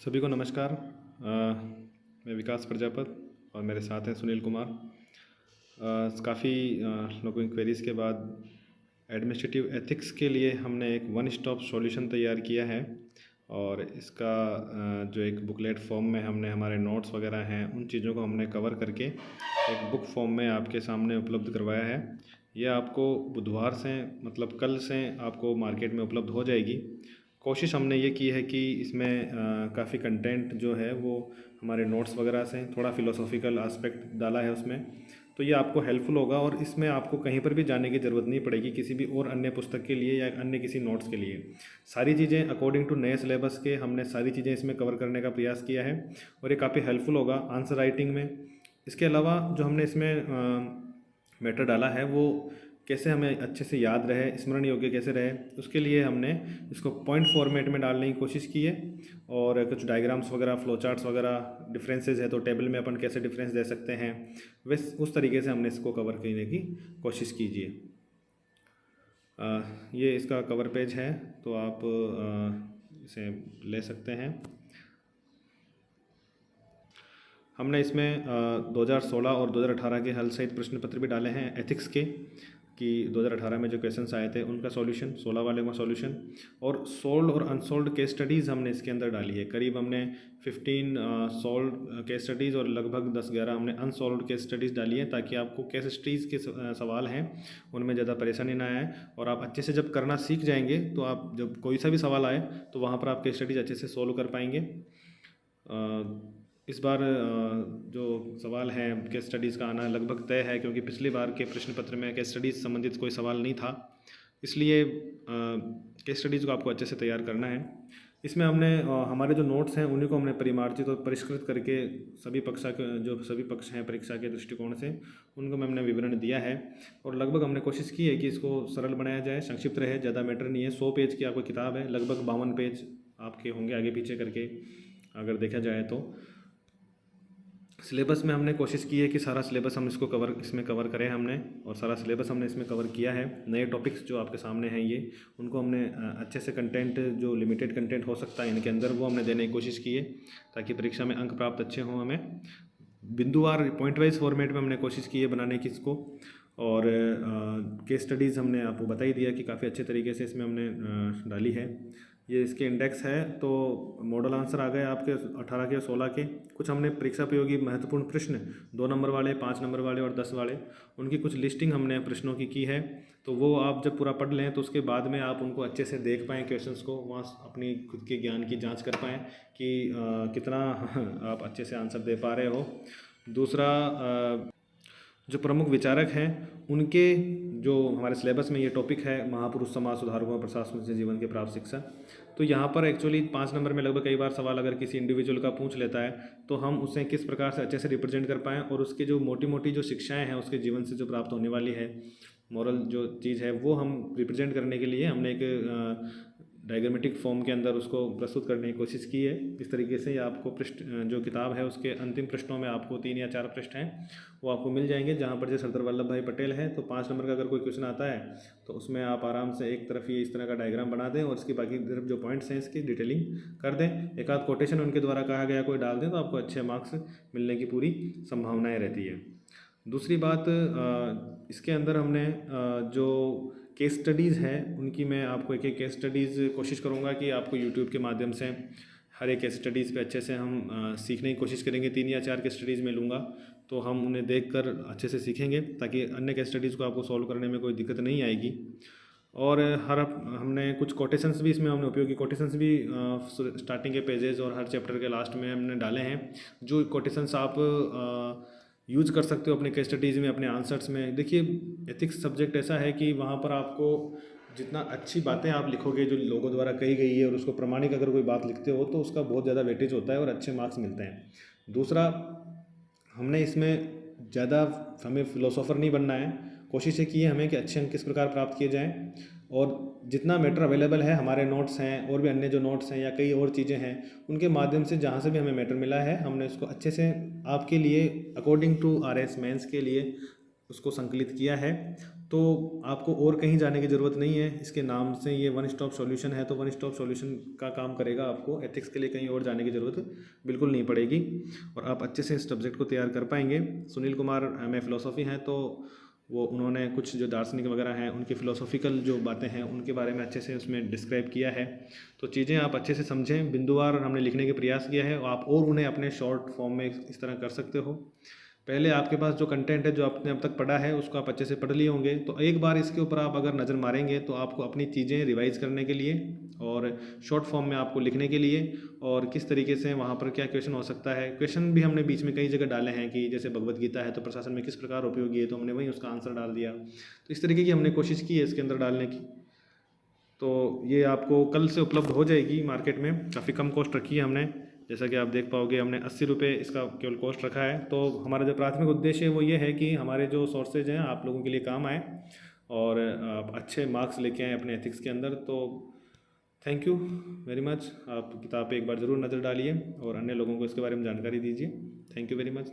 सभी को नमस्कार। मैं विकास प्रजापत और मेरे साथ हैं सुनील कुमार। काफ़ी लोगों की क्वेरीज़ के बाद एडमिनिस्ट्रेटिव एथिक्स के लिए हमने एक वन स्टॉप सॉल्यूशन तैयार किया है और इसका जो एक बुकलेट फॉर्म में हमने हमारे नोट्स वगैरह हैं उन चीज़ों को हमने कवर करके एक बुक फॉर्म में आपके सामने उपलब्ध करवाया है। ये आपको बुधवार से मतलब कल से आपको मार्केट में उपलब्ध हो जाएगी। कोशिश हमने ये की है कि इसमें काफ़ी कंटेंट जो है वो हमारे नोट्स वगैरह से थोड़ा फ़िलोसॉफिकल एस्पेक्ट डाला है उसमें, तो ये आपको हेल्पफुल होगा और इसमें आपको कहीं पर भी जाने की ज़रूरत नहीं पड़ेगी किसी भी और अन्य पुस्तक के लिए या अन्य किसी नोट्स के लिए। सारी चीज़ें अकॉर्डिंग टू नए सिलेबस के हमने सारी चीज़ें इसमें कवर करने का प्रयास किया है और ये काफ़ी हेल्पफुल होगा आंसर राइटिंग में। इसके अलावा जो हमने इसमें मैटर डाला है वो कैसे हमें अच्छे से याद रहे, स्मरण योग्य कैसे रहे, उसके लिए हमने इसको पॉइंट फॉर्मेट में डालने की कोशिश की है और कुछ डायग्राम्स वगैरह, फ्लो चार्ट्स वगैरह, डिफरेंसेस है तो टेबल में अपन कैसे डिफरेंस दे सकते हैं, वैस उस तरीके से हमने इसको कवर करने की कोशिश कीजिए। ये इसका कवर पेज है तो आप इसे ले सकते हैं। हमने इसमें 2016 और 2018 के हल सहित प्रश्न पत्र भी डाले हैं एथिक्स के, कि 2018 में जो क्वेश्चंस आए थे उनका सॉल्यूशन, 16 वाले का सॉल्यूशन, और सोल्ड और अनसोल्ड केस स्टडीज़ हमने इसके अंदर डाली है। करीब हमने 15 सोल्ड केस स्टडीज़ और लगभग 10-11 हमने अनसोल्ड केस स्टडीज़ डाली है ताकि आपको केस स्टडीज़ के सवाल हैं उनमें ज़्यादा परेशानी ना आए और आप अच्छे से जब करना सीख जाएंगे तो आप जब कोई सा भी सवाल आए तो वहाँ पर आप केस स्टडीज़ अच्छे से सोल्व कर पाएंगे। इस बार जो सवाल हैं केस स्टडीज़ का आना लगभग तय है, क्योंकि पिछली बार के प्रश्न पत्र में केस स्टडीज़ संबंधित कोई सवाल नहीं था, इसलिए केस स्टडीज़ को आपको अच्छे से तैयार करना है। इसमें हमने हमारे जो नोट्स हैं उन्हीं को हमने परिमार्जित और परिष्कृत करके सभी सभी पक्ष हैं परीक्षा के दृष्टिकोण से उनको में हमने विवरण दिया है और लगभग हमने कोशिश की है कि इसको सरल बनाया जाए, संक्षिप्त रहे, ज़्यादा मैटर नहीं है। 100 पेज की आपको किताब है, लगभग 52 पेज आपके होंगे आगे पीछे करके अगर देखा जाए तो। सिलेबस में हमने कोशिश की है कि सारा सिलेबस हम इसमें कवर करें हमने, और सारा सिलेबस हमने इसमें कवर किया है। नए टॉपिक्स जो आपके सामने हैं ये उनको हमने अच्छे से कंटेंट, जो लिमिटेड कंटेंट हो सकता है इनके अंदर, वो हमने देने की कोशिश की है ताकि परीक्षा में अंक प्राप्त अच्छे हों। हमें बिंदुवार पॉइंट वाइज फॉर्मेट में हमने कोशिश की है बनाने की इसको, और केस स्टडीज़ हमने आपको बता ही दिया कि काफ़ी अच्छे तरीके से इसमें हमने डाली है। ये इसके इंडेक्स है तो मॉडल आंसर आ गए आपके 18 के 16 के। कुछ हमने परीक्षा उपयोगी महत्वपूर्ण प्रश्न 2 नंबर वाले, 5 नंबर वाले और 10 वाले, उनकी कुछ लिस्टिंग हमने प्रश्नों की है, तो वो आप जब पूरा पढ़ लें तो उसके बाद में आप उनको अच्छे से देख पाएँ क्वेश्चंस को, वहाँ अपनी खुद के ज्ञान की जांच कर पाएँ कि कितना आप अच्छे से आंसर दे पा रहे हो। दूसरा, जो प्रमुख विचारक हैं उनके जो हमारे सिलेबस में ये टॉपिक है, महापुरुष, समाज सुधारकों और प्रशासन से जीवन के प्राप्त शिक्षा, तो यहाँ पर एक्चुअली 5 नंबर में लगभग कई बार सवाल अगर किसी इंडिविजुअल का पूछ लेता है तो हम उसे किस प्रकार से अच्छे से रिप्रेजेंट कर पाएँ और उसकी जो मोटी मोटी जो शिक्षाएँ हैं उसके जीवन से जो प्राप्त होने वाली है मॉरल जो चीज़ है वो हम रिप्रेजेंट करने के लिए हमने एक डायग्रामेटिक फॉर्म के अंदर उसको प्रस्तुत करने की कोशिश की है। इस तरीके से आपको पृष्ठ जो किताब है उसके अंतिम पृष्ठों में आपको 3 या 4 पृष्ठ हैं वो आपको मिल जाएंगे, जहाँ पर जैसे सरदार वल्लभ भाई पटेल है तो 5 नंबर का अगर कोई क्वेश्चन आता है तो उसमें आप आराम से एक तरफ ये इस तरह का डायग्राम बना दें और इसकी बाकी तरफ जो पॉइंट्स हैं इसकी डिटेलिंग कर दें, एक आध कोटेशन उनके द्वारा कहा गया कोई डाल दें तो आपको अच्छे मार्क्स मिलने की पूरी संभावनाएँ रहती है। दूसरी बात, इसके अंदर हमने जो केस स्टडीज़ हैं उनकी मैं आपको एक एक केस स्टडीज़ कोशिश करूँगा कि आपको यूट्यूब के माध्यम से हर एक केस स्टडीज़ पे अच्छे से हम सीखने की कोशिश करेंगे। 3 या 4 केस स्टडीज़ में लूँगा तो हम उन्हें देखकर अच्छे से सीखेंगे ताकि अन्य केस स्टडीज़ को आपको सॉल्व करने में कोई दिक्कत नहीं आएगी। और हमने कुछ कोटेशंस भी इसमें हमने उपयोगी कोटेशंस भी स्टार्टिंग के पेजेस और हर चैप्टर के लास्ट में हमने डाले हैं, जो कोटेशंस आप यूज़ कर सकते हो अपने केस स्टडीज़ में, अपने आंसर्स में। देखिए, एथिक्स सब्जेक्ट ऐसा है कि वहाँ पर आपको जितना अच्छी बातें आप लिखोगे जो लोगों द्वारा कही गई है और उसको प्रमाणिक अगर कोई बात लिखते हो तो उसका बहुत ज़्यादा वेटेज होता है और अच्छे मार्क्स मिलते हैं। दूसरा, हमने इसमें ज़्यादा हमें फिलोसोफर नहीं बनना है, कोशिश ये की है हमें कि अच्छे अंक किस प्रकार प्राप्त किए जाएँ, और जितना मैटर अवेलेबल है हमारे नोट्स हैं और भी अन्य जो नोट्स हैं या कई और चीज़ें हैं उनके माध्यम से जहाँ से भी हमें मैटर मिला है हमने उसको अच्छे से आपके लिए अकॉर्डिंग टू RS मेंस के लिए उसको संकलित किया है। तो आपको और कहीं जाने की ज़रूरत नहीं है। इसके नाम से ये वन स्टॉप सॉल्यूशन है, तो वन स्टॉप सॉल्यूशन का काम करेगा। आपको एथिक्स के लिए कहीं और जाने की ज़रूरत बिल्कुल नहीं पड़ेगी और आप अच्छे से इस सब्जेक्ट को तैयार कर पाएंगे। Sunil Kumar M A philosophy हैं, तो वो उन्होंने कुछ जो दार्शनिक वगैरह हैं उनकी फ़िलोसॉफिकल जो बातें हैं उनके बारे में अच्छे से उसमें डिस्क्राइब किया है। तो चीज़ें आप अच्छे से समझें, बिंदुवार हमने लिखने के प्रयास किया है, आप और उन्हें अपने शॉर्ट फॉर्म में इस तरह कर सकते हो। पहले आपके पास जो कंटेंट है जो आपने अब तक पढ़ा है उसको आप अच्छे से पढ़ लिए होंगे, तो एक बार इसके ऊपर आप अगर नज़र मारेंगे तो आपको अपनी चीज़ें रिवाइज करने के लिए और शॉर्ट फॉर्म में आपको लिखने के लिए और किस तरीके से वहाँ पर क्या क्वेश्चन हो सकता है। क्वेश्चन भी हमने बीच में कई जगह डाले हैं कि जैसे भगवत गीता है तो प्रशासन में किस प्रकार उपयोगी है, तो हमने वहीं उसका आंसर डाल दिया। तो इस तरीके की हमने कोशिश की है इसके अंदर डालने की। तो ये आपको कल से उपलब्ध हो जाएगी मार्केट में, काफ़ी कम कॉस्ट रखी है हमने। जैसा कि आप देख पाओगे हमने 80 रुपये इसका केवल कॉस्ट रखा है। तो हमारा जो प्राथमिक उद्देश्य है वो ये है कि हमारे जो सोर्सेज हैं आप लोगों के लिए काम आए और आप अच्छे मार्क्स लेके आएँ अपने एथिक्स के अंदर। तो थैंक यू वेरी मच। आप किताब पे एक बार ज़रूर नज़र डालिए और अन्य लोगों को इसके बारे में जानकारी दीजिए। Thank you very much.